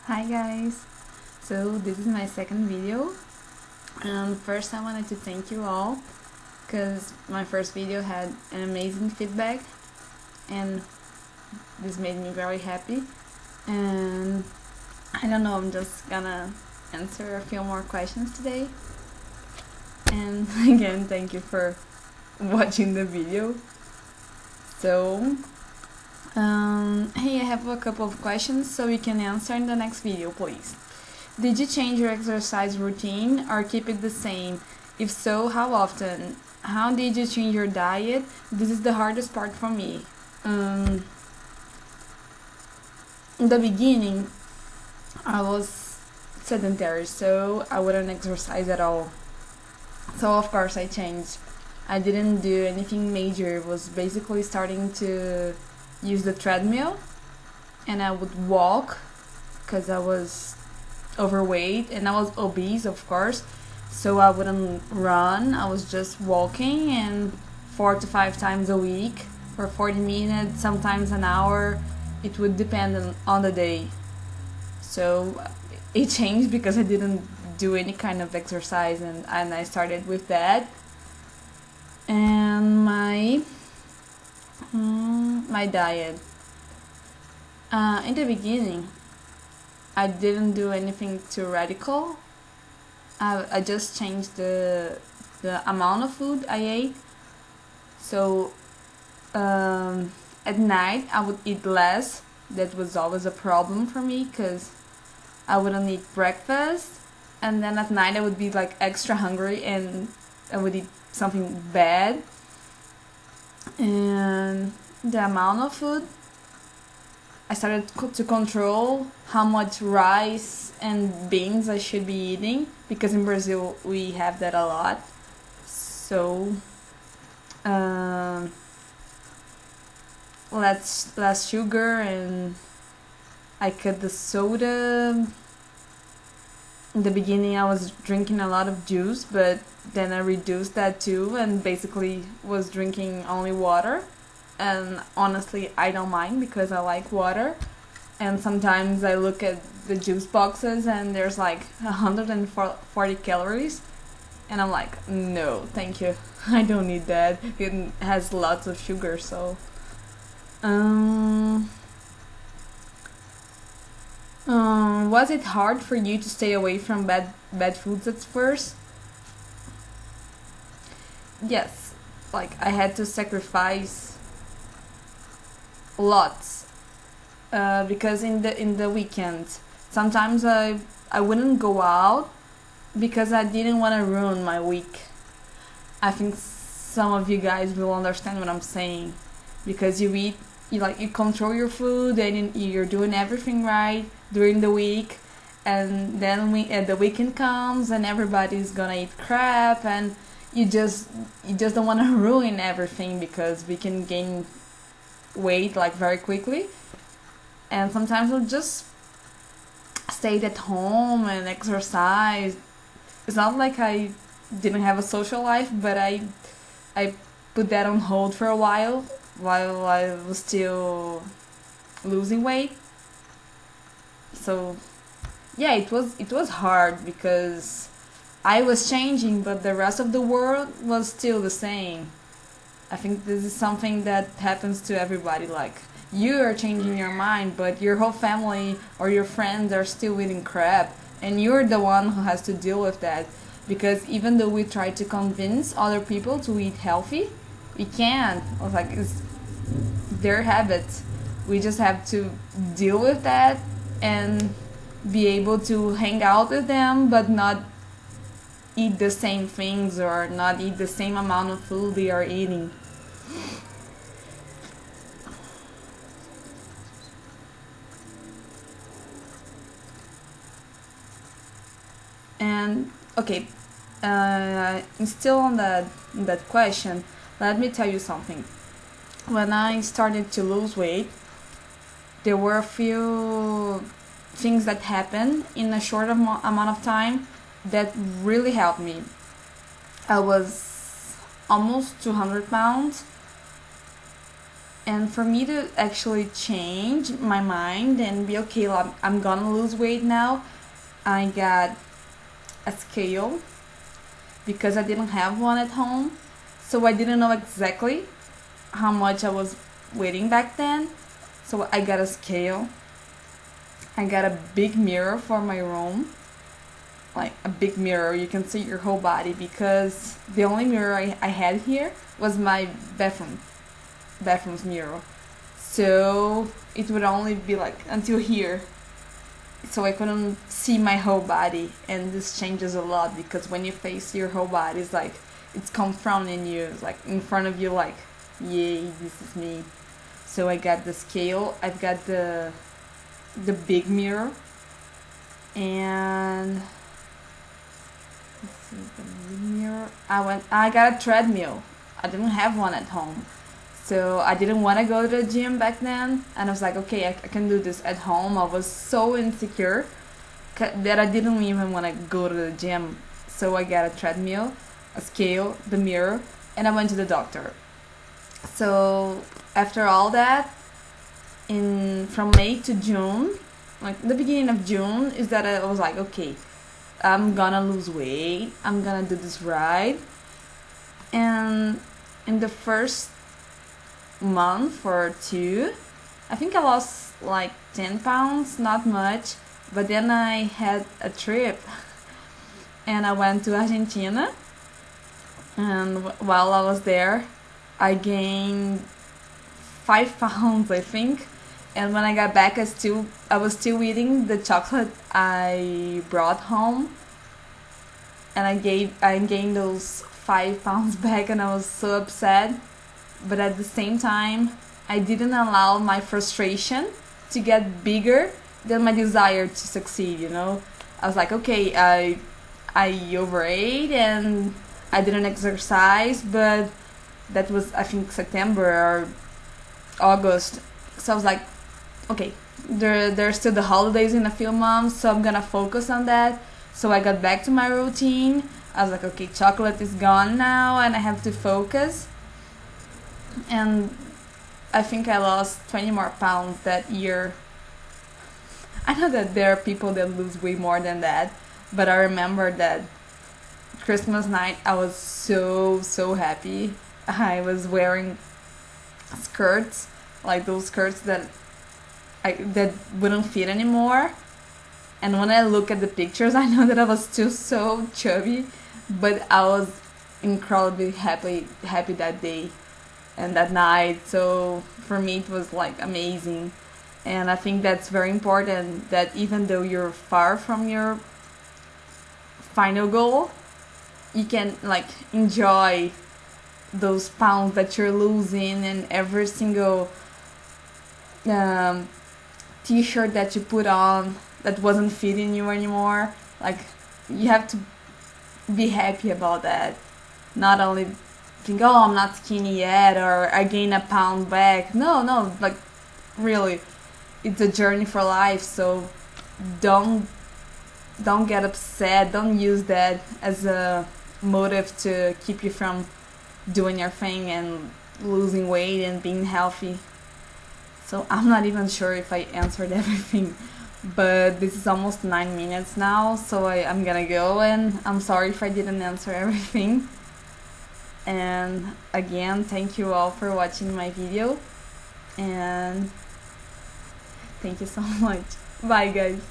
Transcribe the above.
Hi guys, so this is my second video, and first I wanted to thank you all because my first video had an amazing feedback and this made me very happy. And I don't know, I'm just gonna answer a few more questions today, and again thank you for watching the video. So hey, I have a couple of questions so we can answer in the next video, please. Did you change your exercise routine or keep it the same? If so, how often? How did you change your diet? This is the hardest part for me. In the beginning, I was sedentary, so I wouldn't exercise at all. So of course I changed. I didn't do anything major. It was basically starting to use the treadmill, and I would walk because I was overweight and I was obese, of course, so I wouldn't run. I was just walking, and 4 to 5 times a week for 40 minutes, sometimes an hour. It would depend on the day. So it changed because I didn't do any kind of exercise, and I started with that. And my diet. In the beginning, I didn't do anything too radical. I just changed the amount of food I ate. So at night I would eat less. That was always a problem for me because I wouldn't eat breakfast, and then at night I would be like extra hungry and I would eat something bad. And the amount of food, I started to control how much rice and beans I should be eating, because in Brazil we have that a lot. So less sugar, and I cut the soda. In the beginning I was drinking a lot of juice, but then I reduced that too and basically was drinking only water. And honestly, I don't mind because I like water. And sometimes I look at the juice boxes and there's like 140 calories, and I'm like, no, thank you. I don't need that. It has lots of sugar. So was it hard for you to stay away from bad foods at first? Yes, like I had to sacrifice lots, because in the weekends sometimes I wouldn't go out because I didn't want to ruin my week. I think some of you guys will understand what I'm saying, because you control your food and you're doing everything right during the week, and then the weekend comes and everybody's gonna eat crap, and you just don't want to ruin everything because we can gain weight like very quickly. And sometimes I'll just stay at home and exercise. It's not like I didn't have a social life, but I put that on hold for a while I was still losing weight. So yeah, it was hard because I was changing, but the rest of the world was still the same. I think this is something that happens to everybody. Like, you are changing your mind, but your whole family or your friends are still eating crap, and you're the one who has to deal with that. Because even though we try to convince other people to eat healthy, we can't. It's their habits. We just have to deal with that and be able to hang out with them, but not eat the same things or not eat the same amount of food they are eating. And okay, still on that question, let me tell you something. When I started to lose weight, there were a few things that happened in a short amount of time that really helped me. I was almost 200 pounds, And for me to actually change my mind and be okay, well, I'm gonna lose weight now, I got a scale because I didn't have one at home. So I didn't know exactly how much I was weighing back then. So I got a scale. I got a big mirror for my room. Like a big mirror, you can see your whole body, because the only mirror I had here was my bathroom's mirror. So it would only be like until here. So I couldn't see my whole body, and this changes a lot because when you face your whole body, it's like it's confronting you, it's like in front of you, like, yay, this is me. So I got the scale, I've got the big mirror, and this is the big mirror. I got a treadmill. I didn't have one at home. So I didn't want to go to the gym back then, and I was like, okay, I can do this at home. I was so insecure that I didn't even want to go to the gym. So I got a treadmill, a scale, the mirror, and I went to the doctor. So after all that, from May to June, like the beginning of June, is that I was like, okay, I'm gonna lose weight, I'm gonna do this right. And in the first month or two, I think I lost like 10 pounds, not much. But then I had a trip and I went to Argentina, and while I was there I gained 5 pounds, I think. And when I got back, I was still eating the chocolate I brought home, and I gained those 5 pounds back, and I was so upset. But at the same time, I didn't allow my frustration to get bigger than my desire to succeed, you know? I was like, okay, I overate and I didn't exercise, but that was, I think, September or August. So I was like, okay, there's still the holidays in a few months, so I'm gonna focus on that. So I got back to my routine. I was like, okay, chocolate is gone now and I have to focus. And I think I lost 20 more pounds that year. I know that there are people that lose way more than that, but I remember that Christmas night I was so happy. I was wearing skirts, like those skirts that wouldn't fit anymore. And when I look at the pictures, I know that I was still so chubby, but I was incredibly happy that day and that night. So for me it was like amazing. And I think that's very important, that even though you're far from your final goal, you can like enjoy those pounds that you're losing, and every single t-shirt that you put on that wasn't fitting you anymore. Like, you have to be happy about that, not only think, oh, I'm not skinny yet, or I gain a pound back. No, like, really, it's a journey for life. So don't get upset, don't use that as a motive to keep you from doing your thing and losing weight and being healthy. So I'm not even sure if I answered everything, but this is almost 9 minutes now, so I'm gonna go, and I'm sorry if I didn't answer everything. And again, thank you all for watching my video, and thank you so much. Bye guys.